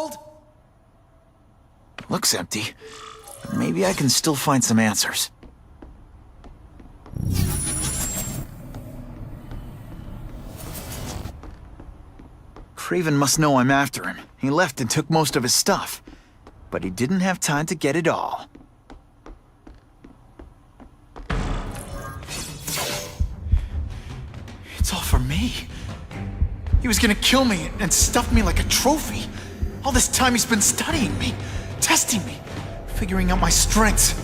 stronghold? Looks empty. Maybe I can still find some answers. Craven must know I'm after him. He left and took most of his stuff. But he didn't have time to get it all. It's all for me. He was gonna kill me and stuff me like a trophy. All this time he's been studying me, testing me, figuring out my strengths,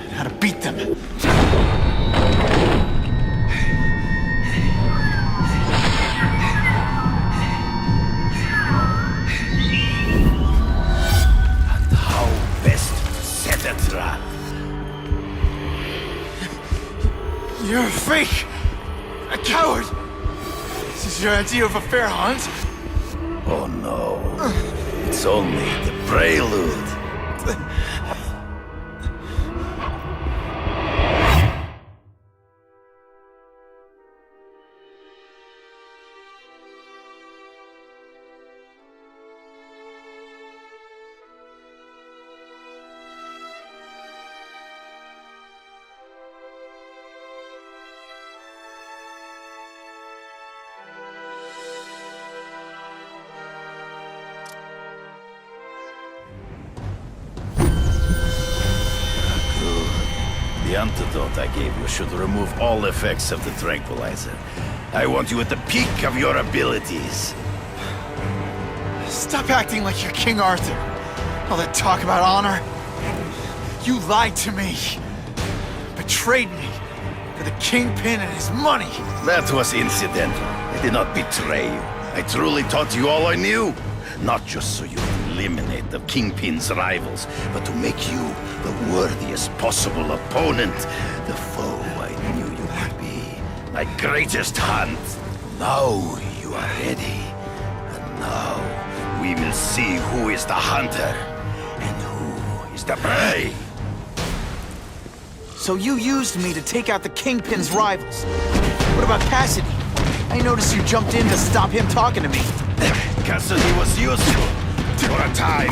and how to beat them. You're a fake! A coward! This is your idea of a fair hunt? Oh no. It's only the prelude. The antidote I gave you should remove all effects of the tranquilizer. I want you at the peak of your abilities. Stop acting like you're King Arthur. All that talk about honor. You lied to me. Betrayed me. For the Kingpin and his money. That was incidental. I did not betray you. I truly taught you all I knew. Not just so you would eliminate the Kingpin's rivals, but to make you the worthiest possible opponent. The foe I knew you could be. My greatest hunt. Now you are ready. And now we will see who is the hunter and who is the prey. So you used me to take out the Kingpin's rivals. What about Cassidy? I noticed you jumped in to stop him talking to me. Cassidy was useful for a time.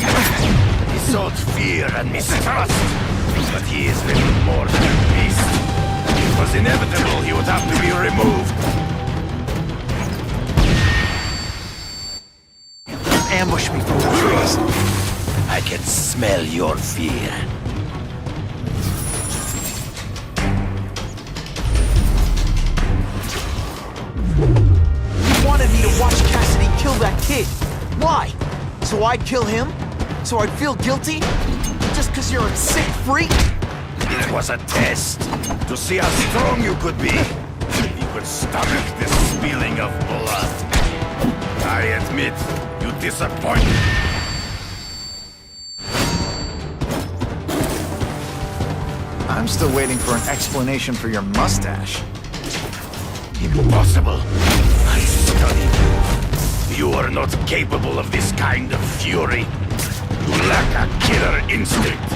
He sowed fear and mistrust, but he is little more than a beast. It was inevitable he would have to be removed. Ambush me from the trees. I can smell your fear. You wanted me to watch Cassidy kill that kid. Why? So I'd kill him? So I'd feel guilty? Just because you're a sick freak? It was a test to see how strong you could be. You could stomach the spilling of blood. I admit, you disappoint me. I'm still waiting for an explanation for your mustache. Impossible. I studied you. You are not capable of this kind of fury. You lack a killer instinct.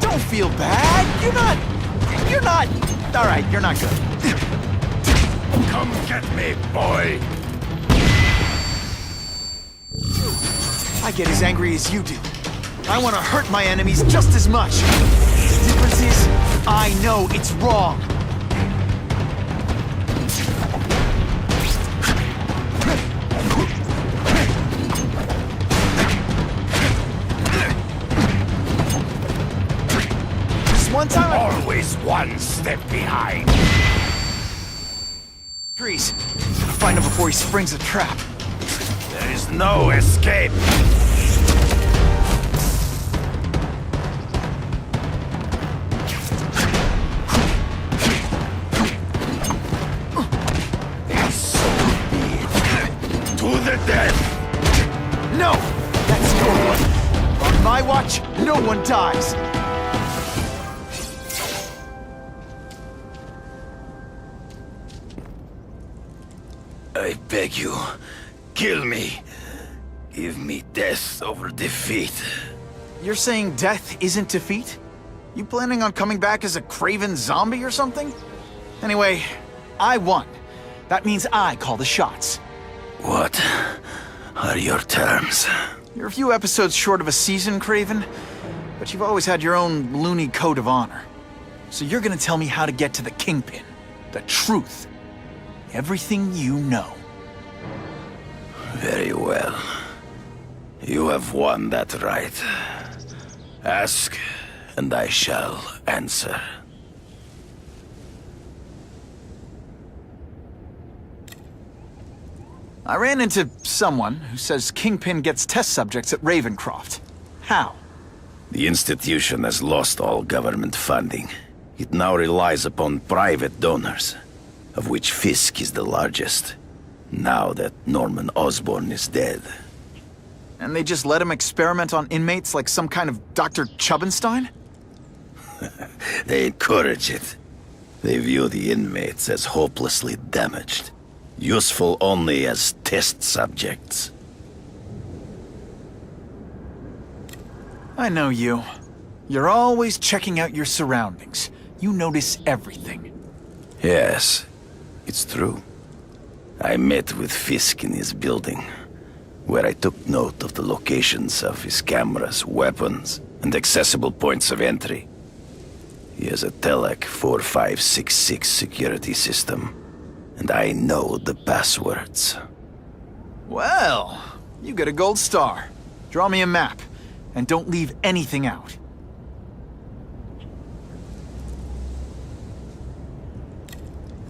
Don't feel bad. You're not... All right, you're not good. Come get me, boy. I get as angry as you do. I want to hurt my enemies just as much. The difference is, I know it's wrong. One time always one step behind. Trees. Gotta find him before he springs a trap. There is no escape. So be it. To the death. No! That's your one. On my watch, no one dies. I beg you, kill me. Give me death over defeat. You're saying death isn't defeat? You planning on coming back as a craven zombie or something? Anyway, I won. That means I call the shots. What? are your terms? You're a few episodes short of a season, Craven, but you've always had your own loony code of honor. So you're gonna tell me how to get to the Kingpin. The truth. Everything you know. Very well. You have won that right. Ask, and I shall answer. I ran into someone who says Kingpin gets test subjects at Ravencroft. How? The institution has lost all government funding. It now relies upon private donors, of which Fisk is the largest, now that Norman Osborn is dead. And they just let him experiment on inmates like some kind of Dr. Chubbenstein? They encourage it. They view the inmates as hopelessly damaged, useful only as test subjects. I know you. You're always checking out your surroundings. You notice everything. Yes, it's true. I met with Fisk in his building, where I took note of the locations of his cameras, weapons, and accessible points of entry. He has a Telec 4566 security system, and I know the passwords. Well, you get a gold star. Draw me a map, and don't leave anything out.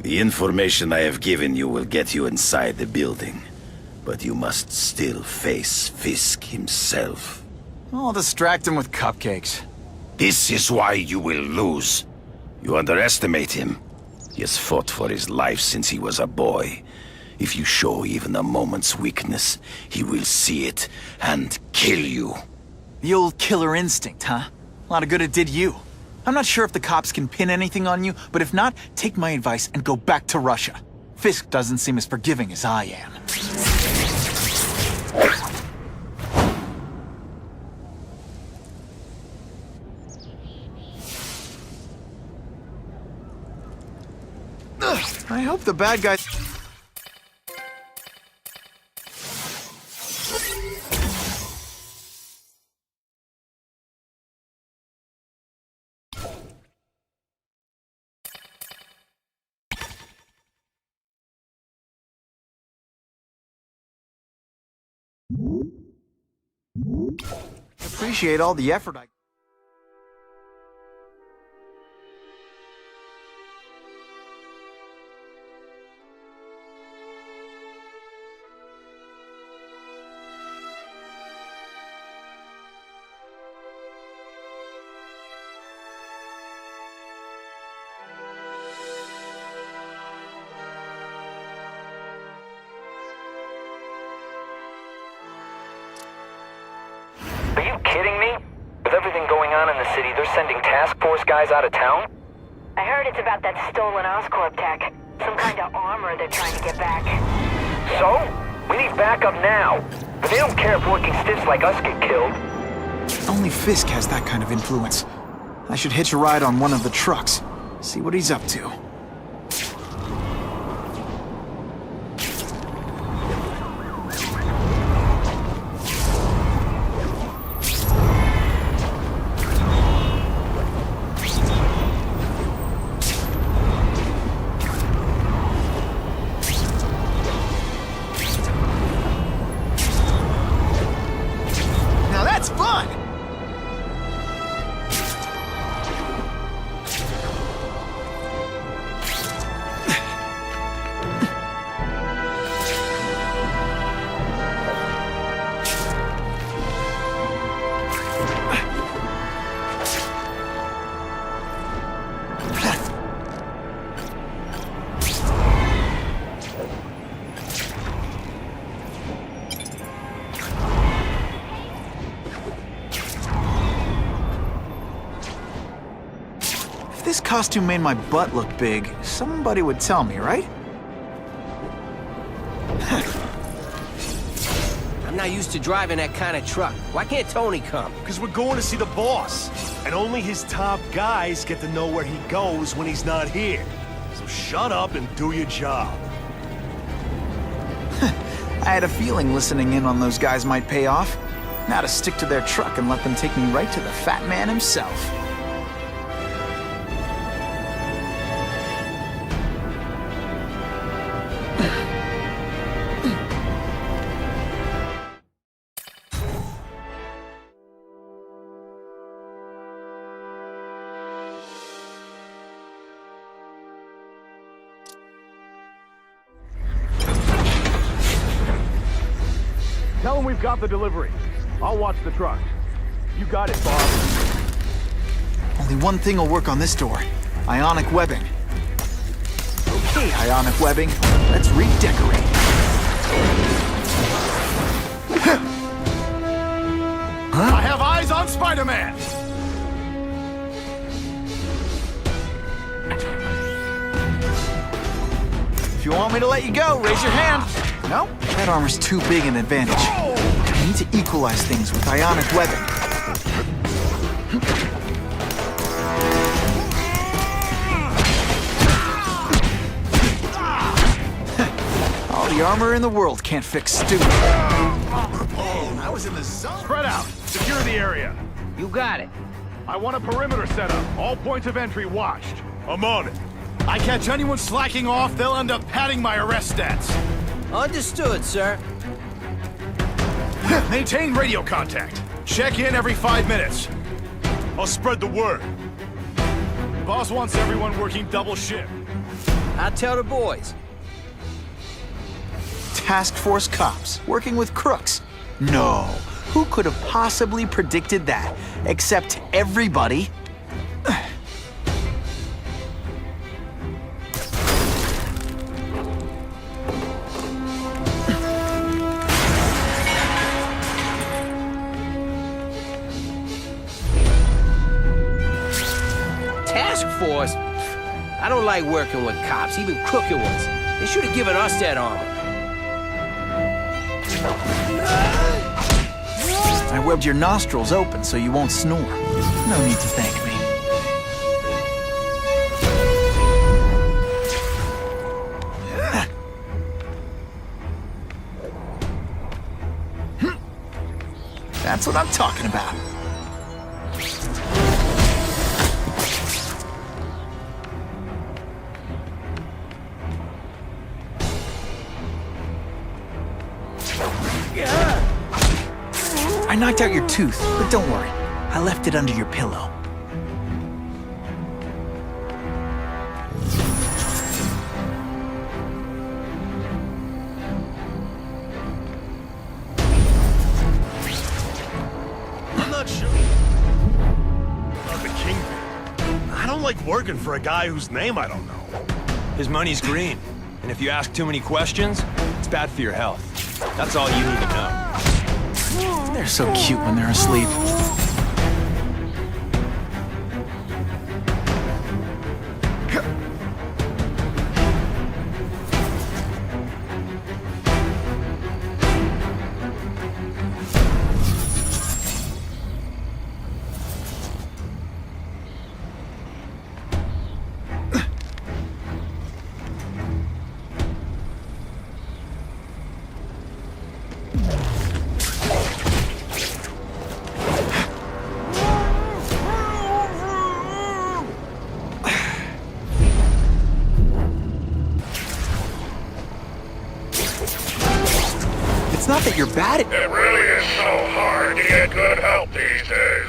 The information I have given you will get you inside the building, but you must still face Fisk himself. I'll distract him with cupcakes. This is why you will lose. You underestimate him. He has fought for his life since he was a boy. If you show even a moment's weakness, he will see it and kill you. The old killer instinct, huh? A lot of good it did you. I'm not sure if the cops can pin anything on you, but if not, take my advice and go back to Russia. Fisk doesn't seem as forgiving as I am. I hope the bad guys... appreciate all the effort I... Are you kidding me? With everything going on in the city, they're sending task force guys out of town? I heard it's about that stolen Oscorp tech. Some kind of armor they're trying to get back. So? We need backup now. But they don't care if working stiffs like us get killed. Only Fisk has that kind of influence. I should hitch a ride on one of the trucks. See what he's up to. Now that's fun! If this costume made my butt look big, somebody would tell me, right? I'm not used to driving that kind of truck. Why can't Tony come? Because we're going to see the boss. And only his top guys get to know where he goes when he's not here. So shut up and do your job. I I had a feeling listening in on those guys might pay off. Now to stick to their truck and let them take me right to the fat man himself. Tell him we've got the delivery. I'll watch the truck. You got it, Bob. Only one thing will work on this door. Ionic webbing. Okay, ionic webbing. Let's redecorate. I have eyes on Spider-Man! If you want me to let you go, raise your hand. No, that armor's too big an advantage. I need to equalize things with ionic webbing. All the armor in the world can't fix stupid. I was in the zone. Spread out. Secure the area. You got it. I want a perimeter set up. All points of entry watched. I'm on it. I catch anyone slacking off, they'll end up padding my arrest stats. Understood, sir. Maintain radio contact. Check in every 5 minutes. I'll spread the word. Boss wants everyone working double shift. I'll tell the boys. Task Force cops working with crooks. No, who could have possibly predicted that? Except everybody. Task Force? I don't like working with cops, even crooked ones. They should have given us that armor. I webbed your nostrils open so you won't snore. No need to thank me. That's what I'm talking about. I knocked out your tooth, but don't worry. I left it under your pillow. I'm not sure. About the Kingpin. I don't like working for a guy whose name I don't know. His money's green, and if you ask too many questions, it's bad for your health. That's all you need to know. They're so cute when they're asleep. It's not that you're bad at... It really is so hard to get good help these days.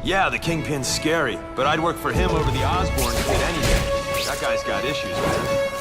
Yeah, the Kingpin's scary, but I'd work for him over the Osborn to get anything. That guy's got issues, man.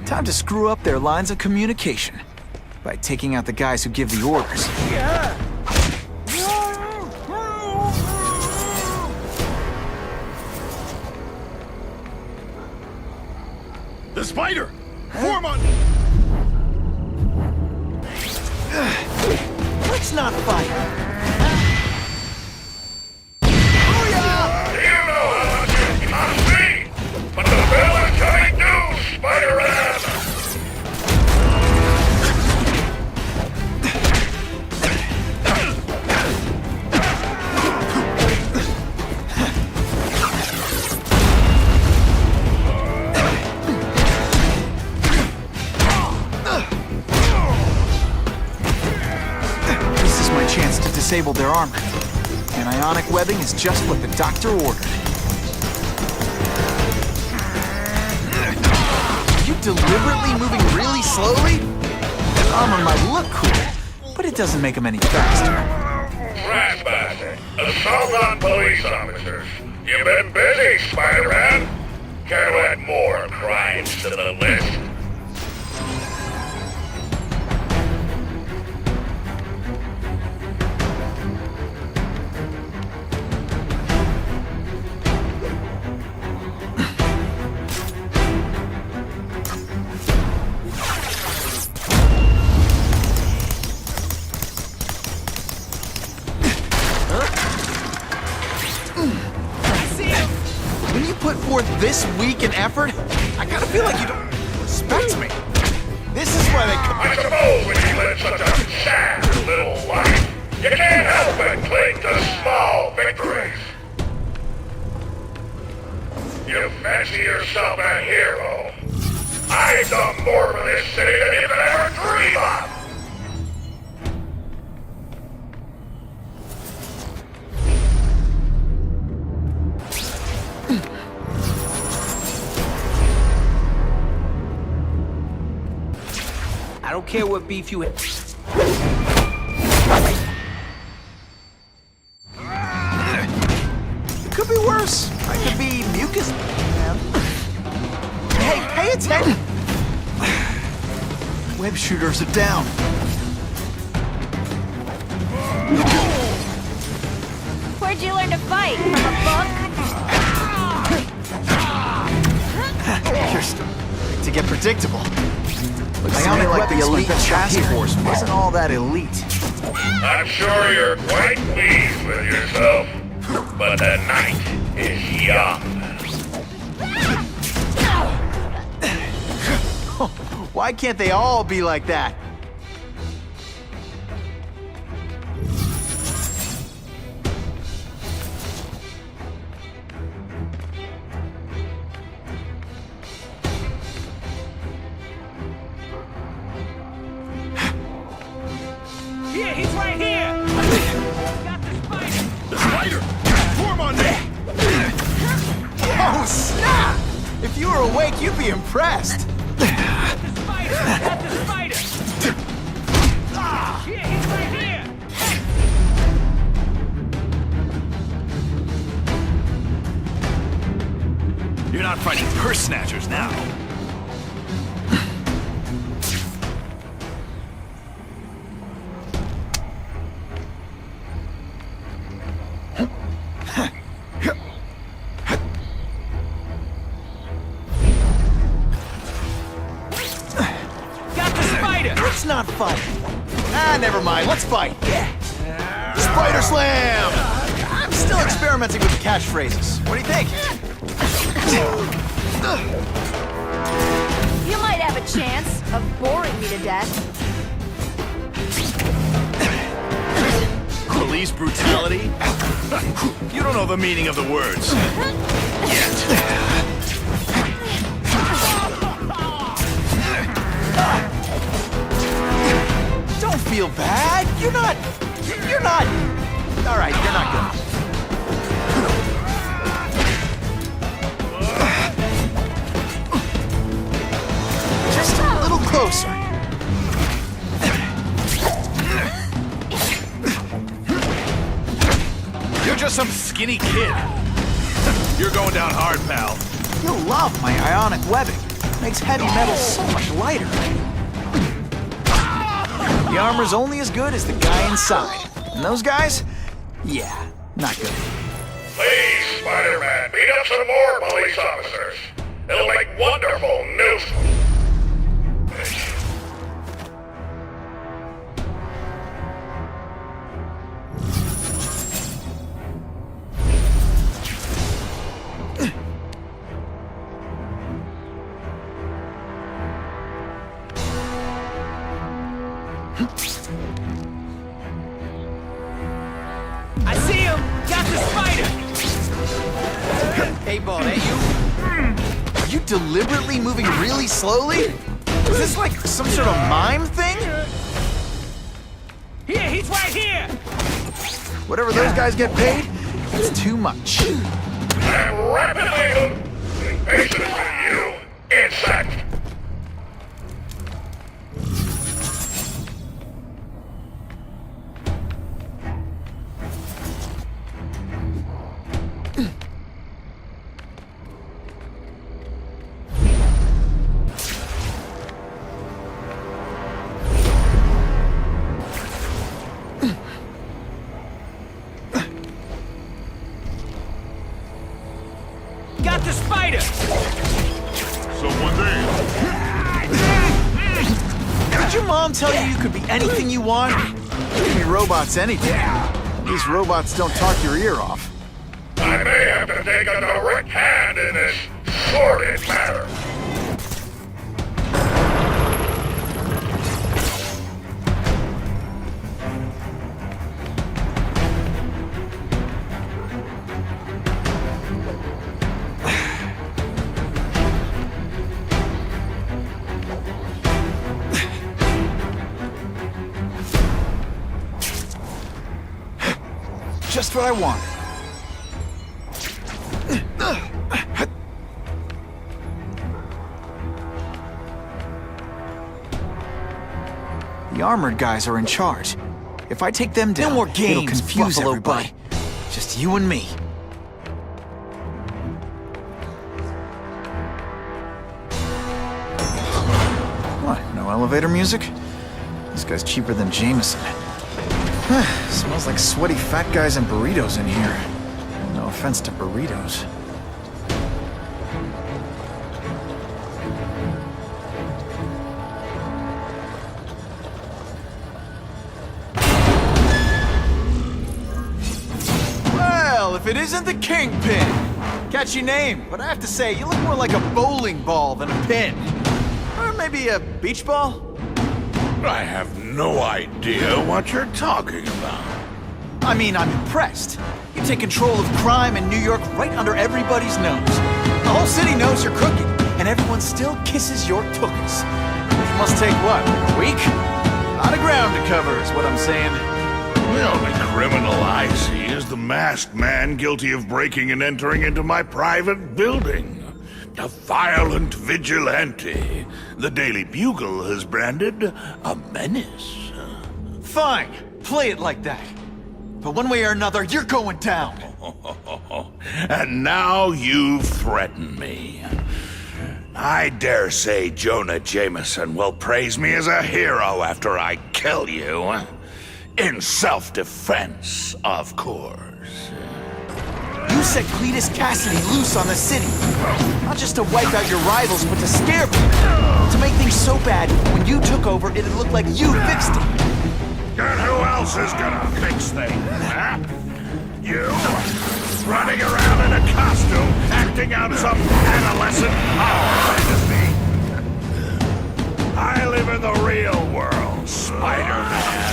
Time to screw up their lines of communication by taking out the guys who give the orders. The spider! Form on... Let's not fight. You know how much it cost me, but the bill is coming due, Spider-Man! This is my chance to disable their armor. And ionic webbing is just what the doctor ordered. Are you deliberately moving really slowly? The armor might look cool, but it doesn't make them any faster. Rat Bandit, assault on police officers. You've been busy, Spider-Man. Care to add more crimes to the list? When you put forth this weak an effort, I gotta feel like you don't respect me. This is why they come. I suppose when you live such a sad little life, you can't help but cling to small victories. You fancy yourself a hero. I've done more for this city than you could ever dream of. I don't care what beef you... It could be worse. I could be mucus. Hey, pay attention. Web shooters are down. Where'd you learn to fight? From a book? You're starting to get predictable. Looks I only like the elite task force. Wasn't all that elite. I'm sure you're quite pleased with yourself, but the night is young. Why can't they all be like that? Here, he's right here! Got the spider! The spider! Form on me! Oh, snap! If you were awake, you'd be impressed. Got the spider! Got the spider! Here, he's right here! You're not fighting purse snatchers now. Got the spider! Let's not fight. Ah, never mind. Let's fight. Spider Slam! I'm still experimenting with the catchphrases. What do you think? You might have a chance of boring me to death. Police brutality? You don't know the meaning of the words. Yet. Don't feel bad. You're not. All right, you're not good. Just a little closer. You're just some skinny kid. You're going down hard, pal. You'll love my ionic webbing. Makes heavy metal so much lighter. The armor's only as good as the guy inside. And those guys? Yeah, not good. Please, Spider-Man, beat up some more police officers. It'll make wonderful news. I see him! Got the spider! Hey, ball, that you? Are you deliberately moving really slowly? Is this like some sort of mime thing? Here, he's right here! Whatever those guys get paid, it's too much. I'm rapidly impatient with you, insect. Got the spider! Someone there. Did your mom tell you could be anything you want? You can be robots any day. These robots don't talk your ear off. I may have to take a direct hand in this sordid matter. Just what I wanted. The armored guys are in charge. If I take them down, No more games, it'll confuse Buffalo everybody. Just you and me. What, no elevator music? This guy's cheaper than Jameson. Smells like sweaty fat guys and burritos in here. No offense to burritos. Well, if it isn't the Kingpin! Catchy name, but I have to say, you look more like a bowling ball than a pin. Or maybe a beach ball? I have no idea what you're talking about. I mean, I'm impressed. You take control of crime in New York right under everybody's nose. The whole city knows you're crooked, and everyone still kisses your tookus. It must take, what, a week? A lot of ground to cover is what I'm saying. The only criminal I see is the masked man guilty of breaking and entering into my private building. A violent vigilante. The Daily Bugle has branded a menace. Fine, play it like that. But one way or another, you're going down. And now you threaten me. I dare say Jonah Jameson will praise me as a hero after I kill you. In self-defense, of course. You set Cletus Cassidy loose on the city. Not just to wipe out your rivals, but to scare people. To make things so bad, when you took over, it'd look like you fixed it. And who else is gonna fix things, huh? You? Running around in a costume, acting out some adolescent power fantasy. I live in the real world, Spider-Man.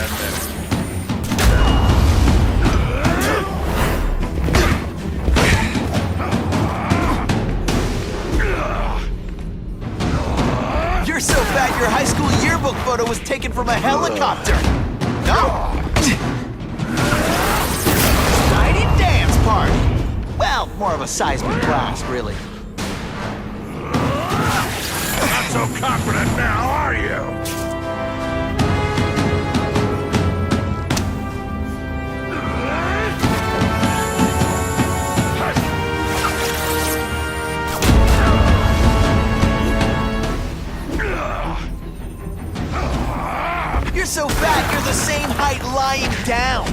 You're so fat your high school yearbook photo was taken from a helicopter. No! Tiny dance party. Well, more of a seismic blast, really. Not so confident now, are you? so fat, you're the same height lying down.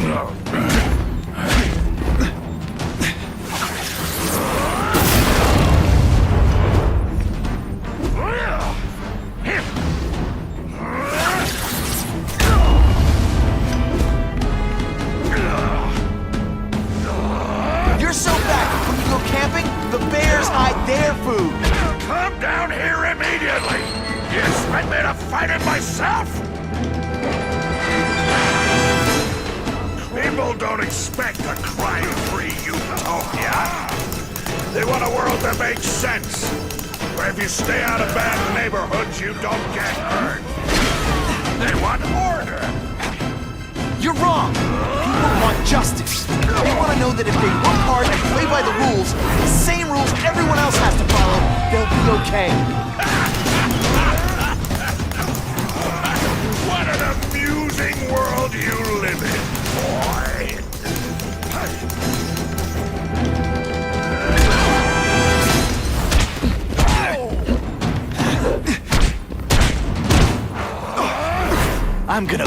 You're so fat, when you go camping, the bears hide their food. Come down here immediately! You expect me to fight it myself? People don't expect a crime-free utopia. They want a world that makes sense, where if you stay out of bad neighborhoods, you don't get hurt. They want order. You're wrong. People want justice. They want to know that if they work hard and play by the rules, the same rules everyone else has to follow, they'll be okay. What an amusing world you live in, boy. I'm gonna...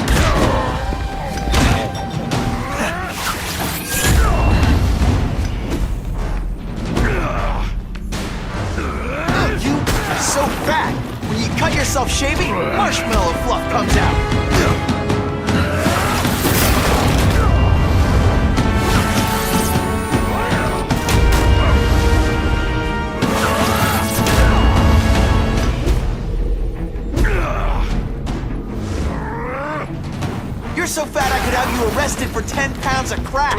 You are so fat. When you cut yourself shaving, marshmallow fluff comes out. You're so fat I could have you arrested for 10 pounds of crack.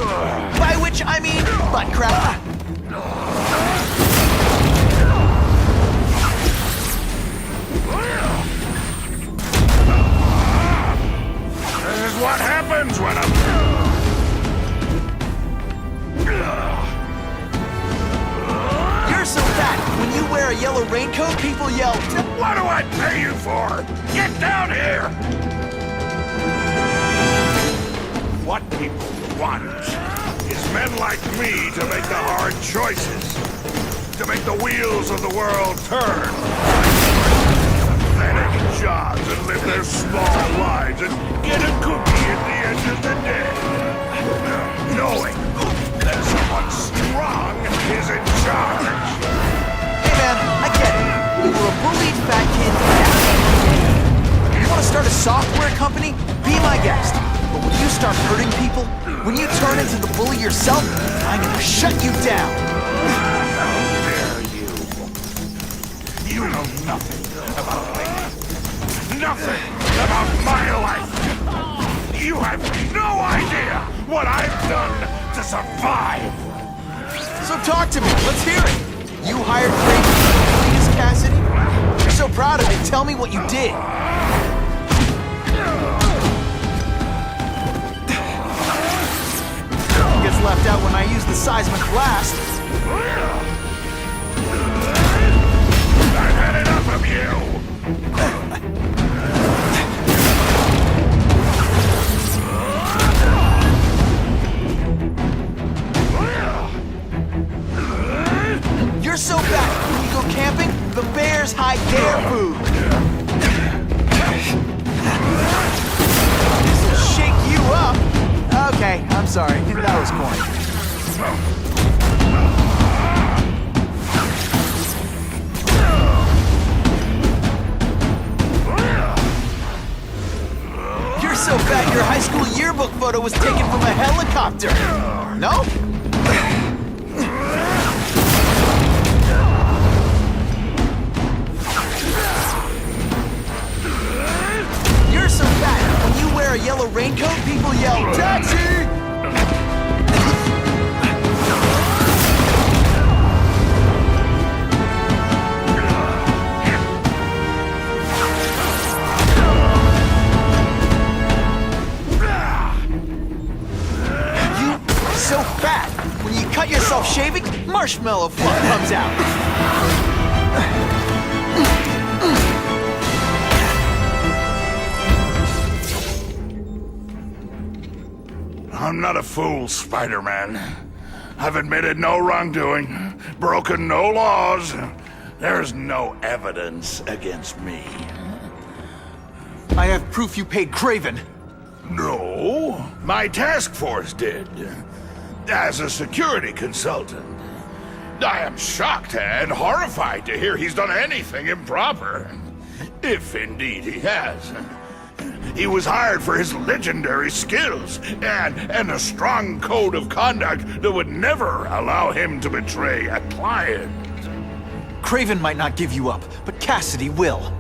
By which I mean butt crack. This is what happens when I'm... You're so fat, when you wear a yellow raincoat, people yell, What do I pay you for? Get down here! What people want is men like me to make the hard choices, to make the wheels of the world turn. Pathetic jobs and live their small lives and get a cookie at the end of the day. Knowing that someone strong is in charge. Hey man, I get it. You were a bullied fat kid. You want to start a software company? Be my guest. But when you start hurting people, when you turn into the bully yourself, I'm gonna shut you down. How dare you? You know nothing about me. Nothing about my life. You have no idea what I've done to survive. So talk to me, let's hear it. You hired crazy Cletus Cassidy? You're so proud of it, tell me what you did. Gets left out when I use the seismic blast. I've had enough of you! You're so fat, when you go camping, the bears hide their food. This'll shake you up. Okay, I'm sorry, that was corny. You're so fat, your high school yearbook photo was taken from a helicopter. No? You're so fat, when you wear a yellow raincoat, people yell, "Taxi!" So fat, when you cut yourself shaving, marshmallow fluff comes out. I'm not a fool, Spider-Man. I've admitted no wrongdoing, broken no laws. There's no evidence against me. I have proof you paid Craven. No, my task force did. As a security consultant. I am shocked and horrified to hear he's done anything improper. If indeed he has. He was hired for his legendary skills and a strong code of conduct that would never allow him to betray a client. Craven might not give you up, but Cassidy will.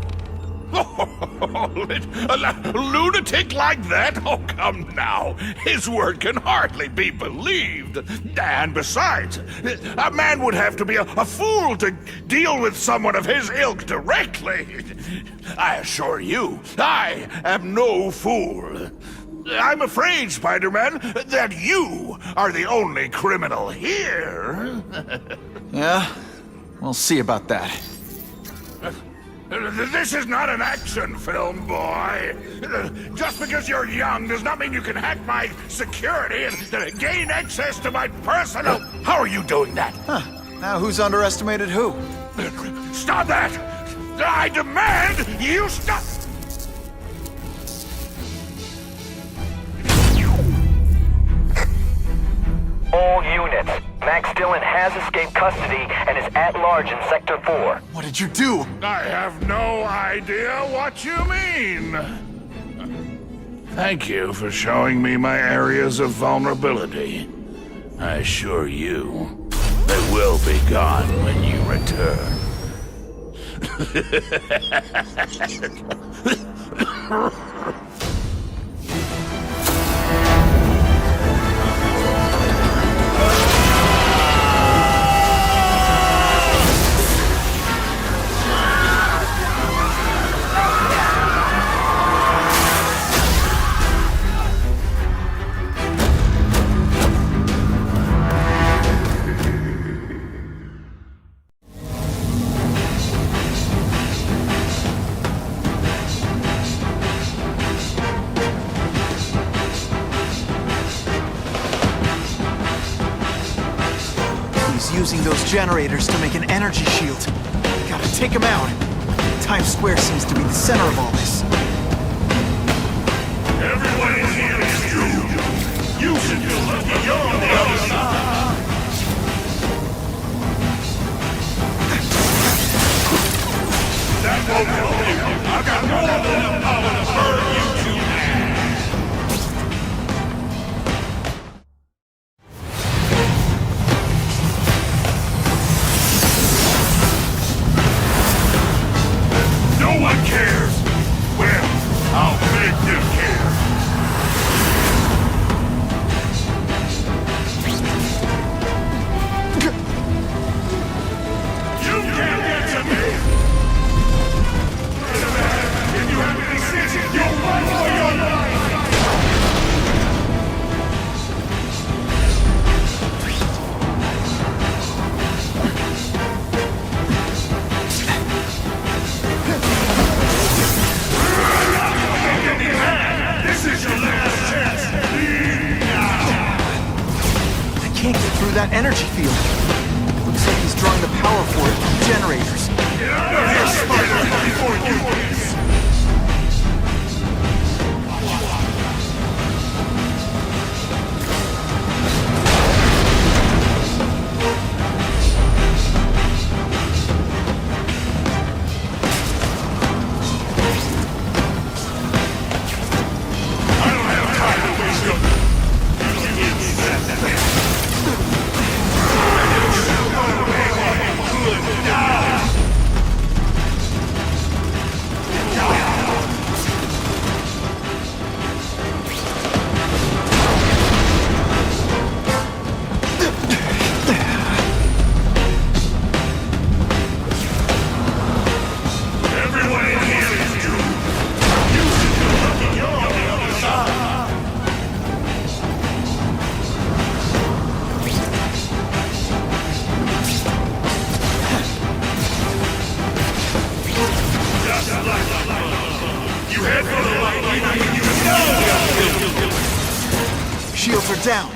A lunatic like that? Oh, come now. His word can hardly be believed. And besides, a man would have to be a fool to deal with someone of his ilk directly. I assure you, I am no fool. I'm afraid, Spider-Man, that you are the only criminal here. Yeah? We'll see about that. This is not an action film, boy. Just because you're young does not mean you can hack my security and gain access to my personal... How are you doing that? Huh. Now who's underestimated who? Stop that! I demand you stop! All units. Max Dillon has escaped custody and is at large in Sector 4. What did you do? I have no idea what you mean. Thank you for showing me my areas of vulnerability. I assure you, they will be gone when you return. Using those generators to make an energy shield. Gotta take him out. Times Square seems to be the center of all this. Everyone in here is you. You should feel lucky you're on the other side. That won't help you. I've got more than enough power to burn you two hands. No one cares. Well, I'll make them care. You can't get to me. If you have any sense, you'll fight for your life. This is your last chance. I can't get through that energy field. Looks like he's drawing the power for it from generators. Here's Spider-Man before you do. Shields are down.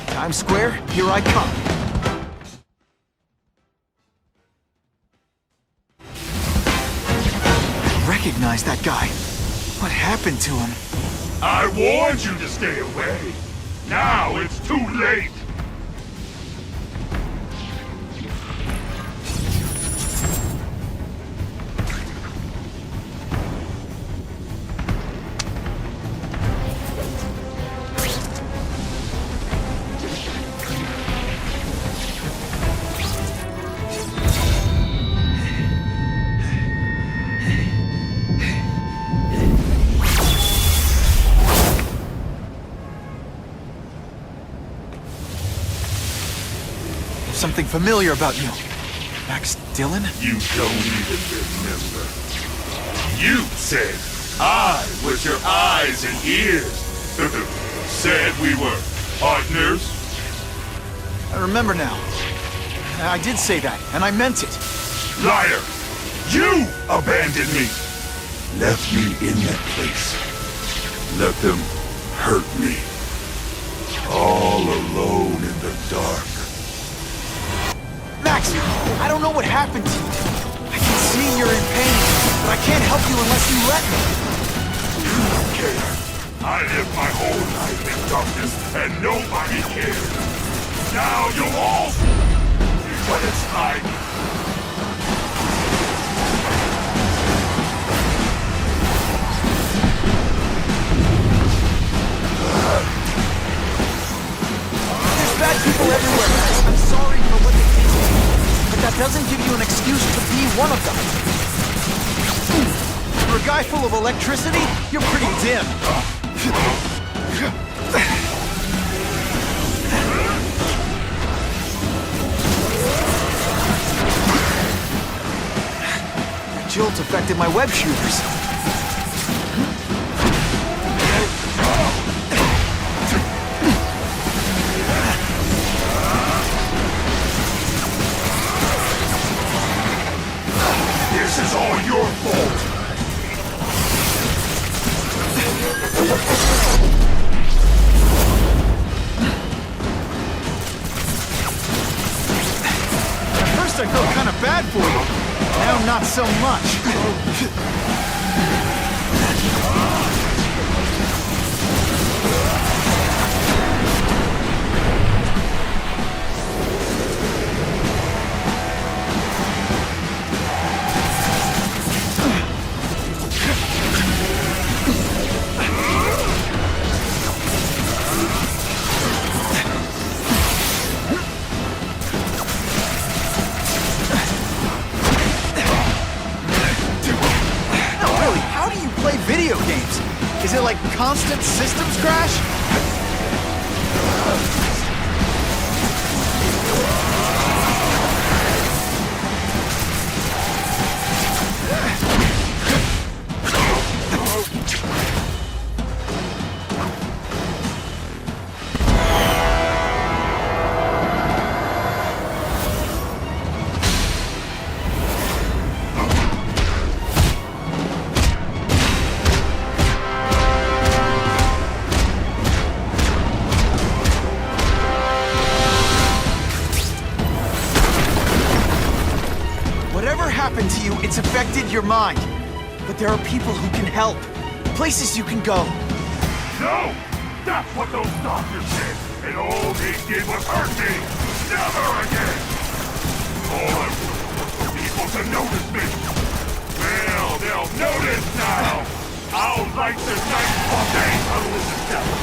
Times Square, here I come. I recognize that guy. What happened to him? I warned you to stay away. Now it's too late. Something familiar about you. Max Dillon? You don't even remember. You said I was your eyes and ears. Said we were partners. I remember now. I did say that, and I meant it. Liar! You abandoned me! Left me in that place. Let them hurt me. All alone in the dark. Max, I don't know what happened to you. I can see you're in pain, but I can't help you unless you let me. You don't care. I lived my whole life in darkness, and nobody cared. Now you'll all see what it's like. There's bad people everywhere, Max. I'm sorry for what they did to you, but that doesn't give you an excuse to be one of them. For a guy full of electricity, you're pretty dim. That jolt affected my web shooters. This is all your fault! At first I felt kind of bad for you. Now not so much. Video games. Is it like constant systems crash? Happened to you, it's affected your mind. But there are people who can help. Places you can go. No! That's what those doctors said, and all they did was hurt me! Never again! All I wanted was for people to notice me! Well, they'll notice now! I'll light the night buffet tunnel in the devil!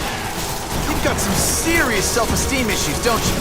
You've got some serious self-esteem issues, don't you?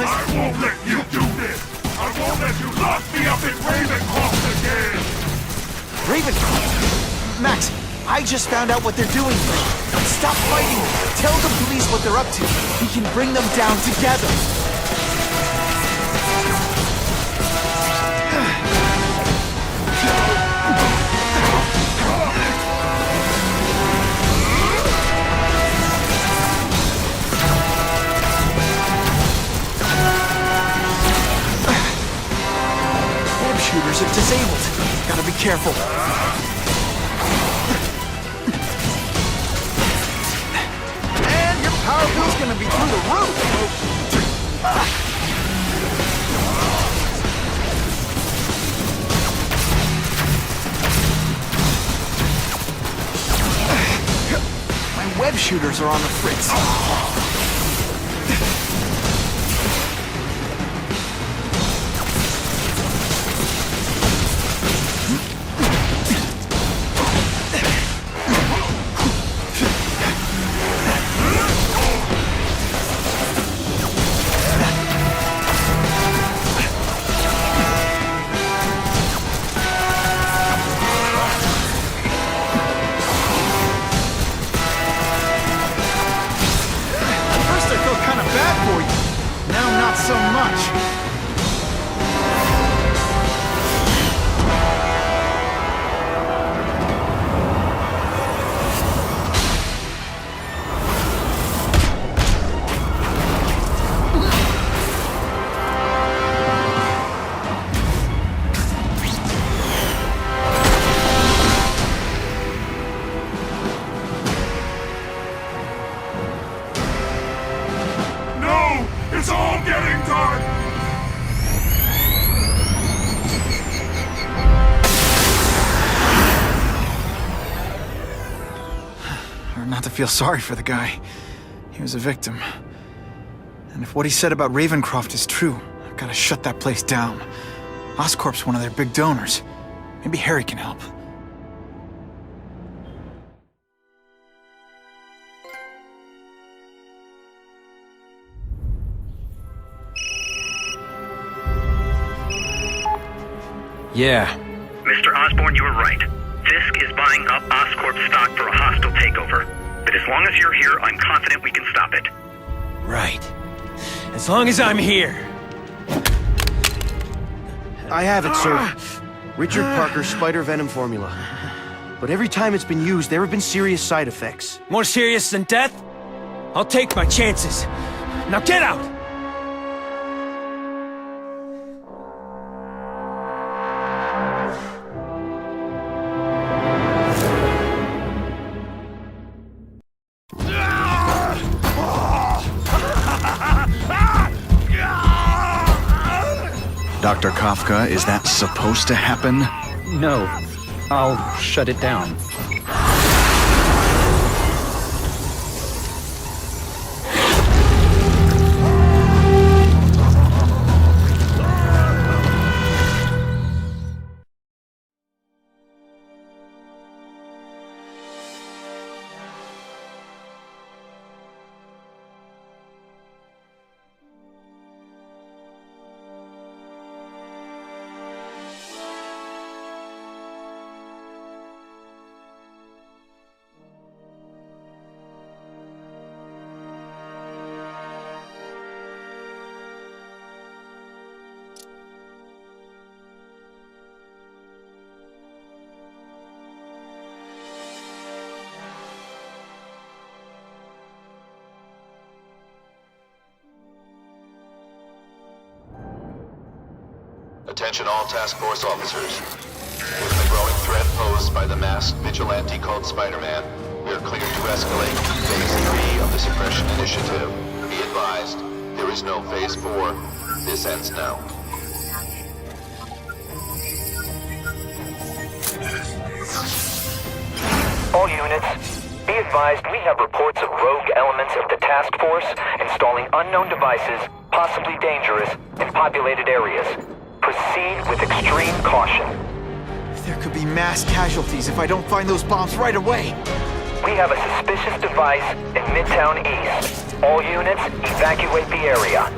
I won't let you do this! I won't let you lock me up in Ravencroft again! Ravencroft? Max, I just found out what they're doing here. Stop fighting! Tell the police what they're up to. We can bring them down together. Web shooters are disabled. Gotta be careful. Power bill's gonna be through the roof! My web shooters are on the fritz. So much. No! It's all getting dark! Not to feel sorry for the guy. He was a victim. And if what he said about Ravencroft is true, I've got to shut that place down. Oscorp's one of their big donors. Maybe Harry can help. Yeah. Mr. Osborn, you were right. Fisk is buying up Oscorp stock for a hostile takeover. But as long as you're here, I'm confident we can stop it. Right. As long as I'm here. I have it, sir. Richard Parker's spider venom formula. But every time it's been used, there have been serious side effects. More serious than death? I'll take my chances. Now get out! Dr. Kafka, is that supposed to happen? No. I'll shut it down. Attention all task force officers. Given the growing threat posed by the masked vigilante called Spider-Man, we are cleared to escalate to Phase 3 of the Suppression Initiative. Be advised, there is no Phase 4. This ends now. All units, be advised we have reports of rogue elements of the task force installing unknown devices, possibly dangerous, in populated areas. Proceed with extreme caution. There could be mass casualties if I don't find those bombs right away. We have a suspicious device in Midtown East. All units, evacuate the area.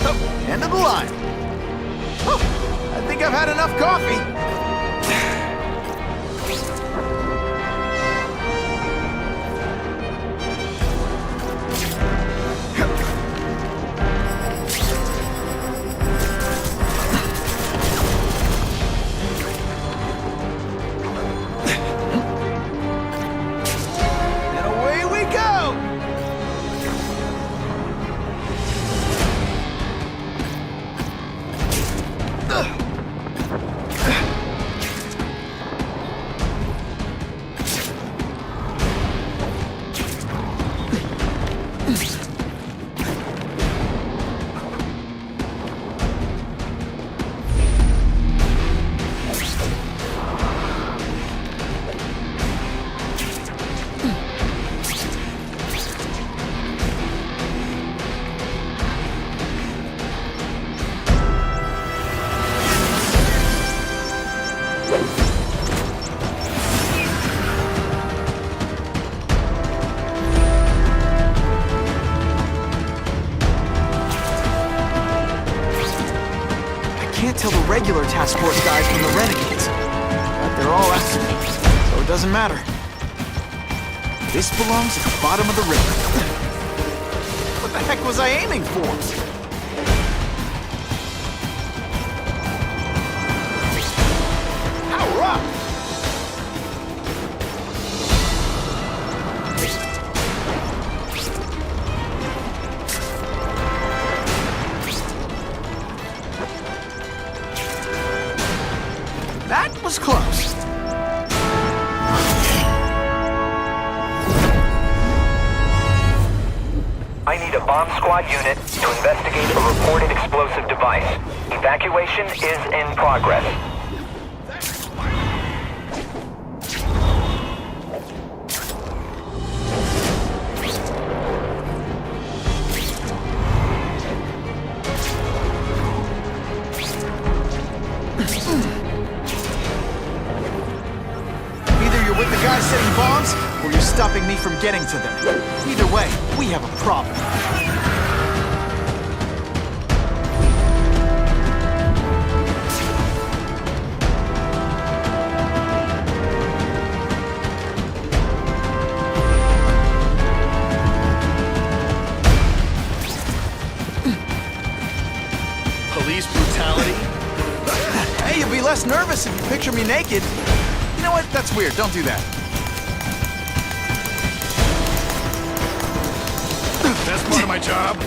Oh, end of the line. Oh, I think I've had enough coffee. Tell the regular task force guys from the renegades, but they're all after me, so it doesn't matter. This belongs at the bottom of the river. What the heck was I aiming for? Power up! That was close. I need a bomb squad unit to investigate a reported explosive device. Evacuation is in progress. Guys setting bombs, or you're stopping me from getting to them. Either way, we have a problem. Police brutality? Hey, you'll be less nervous if you picture me naked. You know what? That's weird. Don't do that. That's part of my job.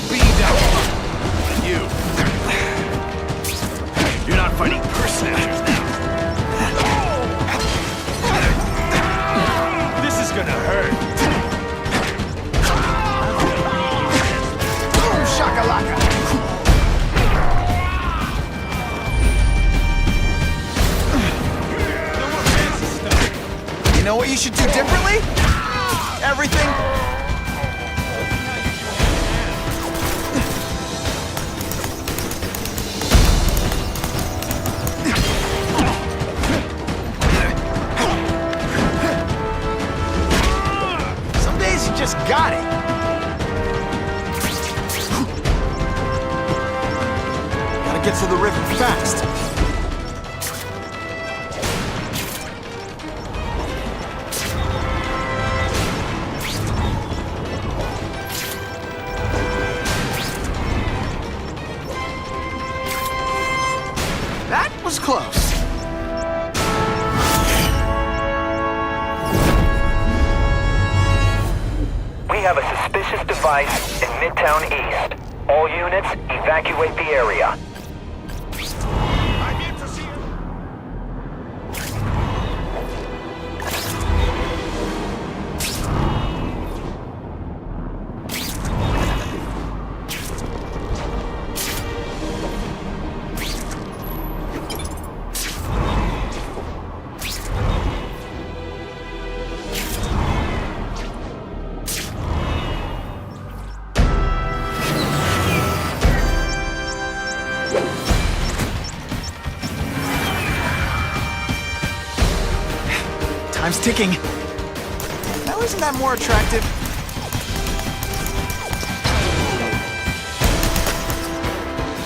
Be down. You're not fighting personages now. This is gonna hurt. Boom shakalaka. You know what you should do differently? Everything. Some days you just got it. Gotta get to the river fast. That was close. We have a suspicious device in Midtown East. All units, evacuate the area. I'm here to see you. time's ticking. Now isn't that more attractive?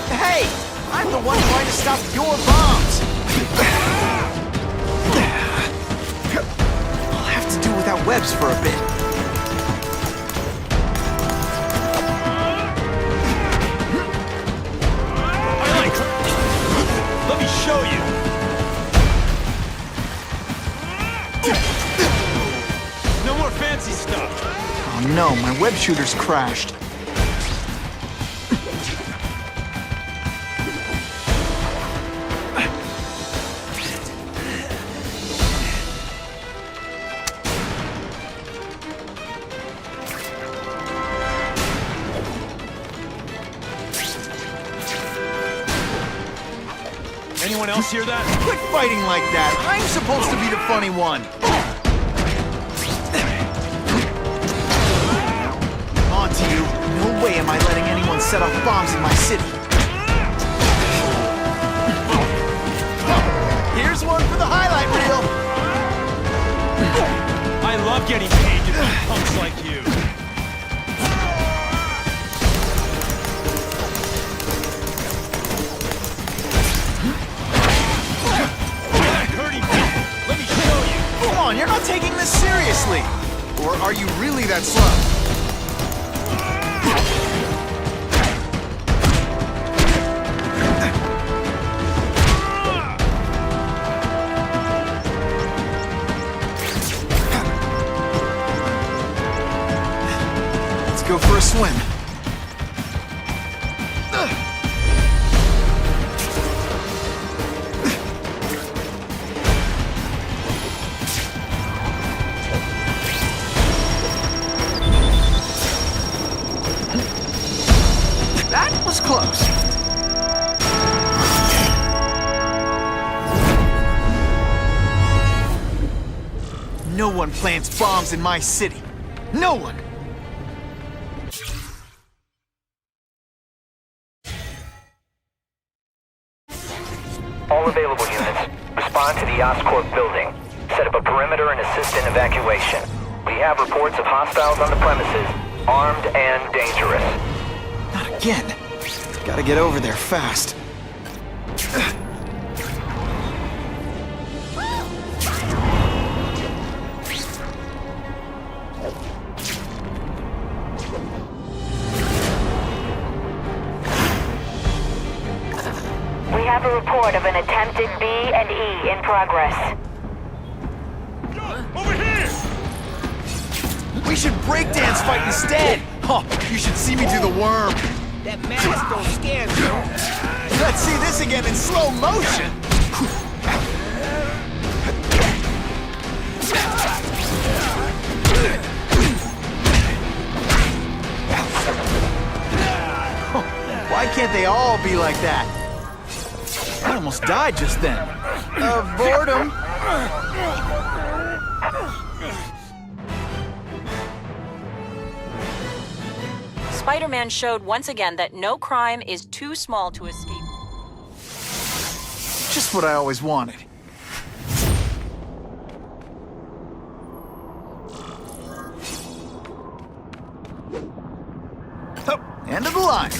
Hey! I'm the one trying to stop your bombs! I'll have to do without webs for a bit. Let me show you. No more fancy stuff. Oh no, my web shooter's crashed. Anyone else hear that? Quit fighting like that! I'm supposed to be the funny one! On to you. No way am I letting anyone set off bombs in my city. Here's one for the highlight reel! I love getting paid to beat punks like you. Let me show you. Come on, you're not taking this seriously! Or are you really that slow? Let's go for a swim. That was close. No one plants bombs in my city. No one! All available units, respond to the Oscorp building. Set up a perimeter and assist in evacuation. We have reports of hostiles on the premises, armed and dangerous. Not again. Gotta get over there fast. We have a report of an attempted B and E in progress. Over here! We should breakdance fight instead! Huh, you should see me do the worm. That mask don't scare me. Let's see this again in slow motion! Why can't they all be like that? I almost died just then. Of boredom. Spider-Man showed once again that no crime is too small to escape. Just what I always wanted. Oh, end of the line.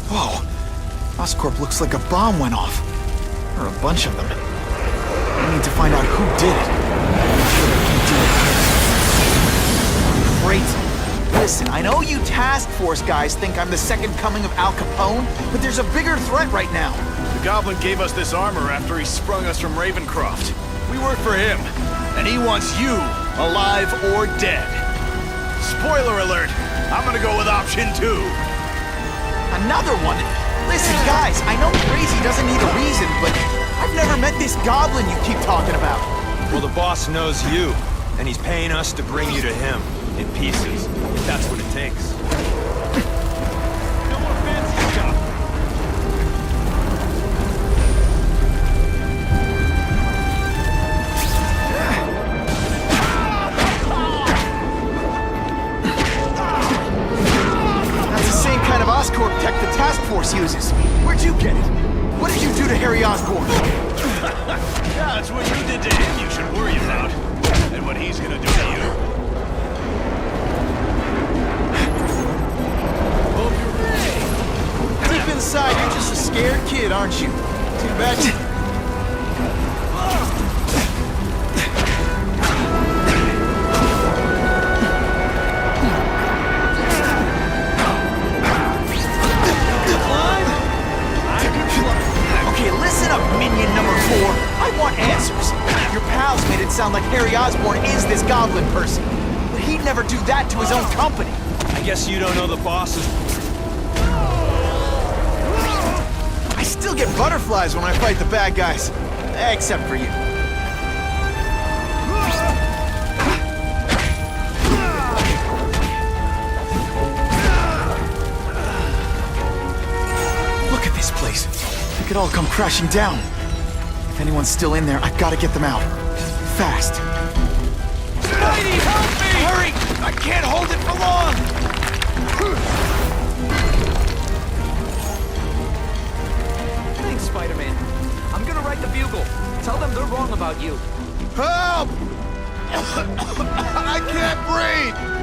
Whoa. Oscorp looks like a bomb went off. Or a bunch of them. I need to find out who did it. I'm sure they can do it. Great. Listen, I know you task force guys think I'm the second coming of Al Capone, but there's a bigger threat right now. The Goblin gave us this armor after he sprung us from Ravencroft. We work for him, and he wants you alive or dead. Spoiler alert, I'm gonna go with option 2. Another one? Listen, guys, I know crazy doesn't need a reason, but I've never met this Goblin you keep talking about. Well, the boss knows you, and he's paying us to bring you to him, in pieces, if that's what it takes. No more fancy stuff. That's the same kind of Oscorp tech the task force uses. Where'd you get it? What did you do to Harry Osborn? Yeah, it's what you did to him you should worry about. And what he's gonna do to you. Hope you're ready. Deep inside, you're just a scared kid, aren't you? Too bad. Okay, listen up, minion number 4. I want answers. Your pals made it sound like Harry Osborn is this Goblin person. But he'd never do that to his own company. I guess you don't know the boss is... I still get butterflies when I fight the bad guys. Except for you. Look at this place. It could all come crashing down. If anyone's still in there, I've got to get them out. Fast. Spidey, help me! Hurry! I can't hold it for long! Thanks, Spider-Man. I'm gonna write the Bugle. Tell them they're wrong about you. Help! I can't breathe!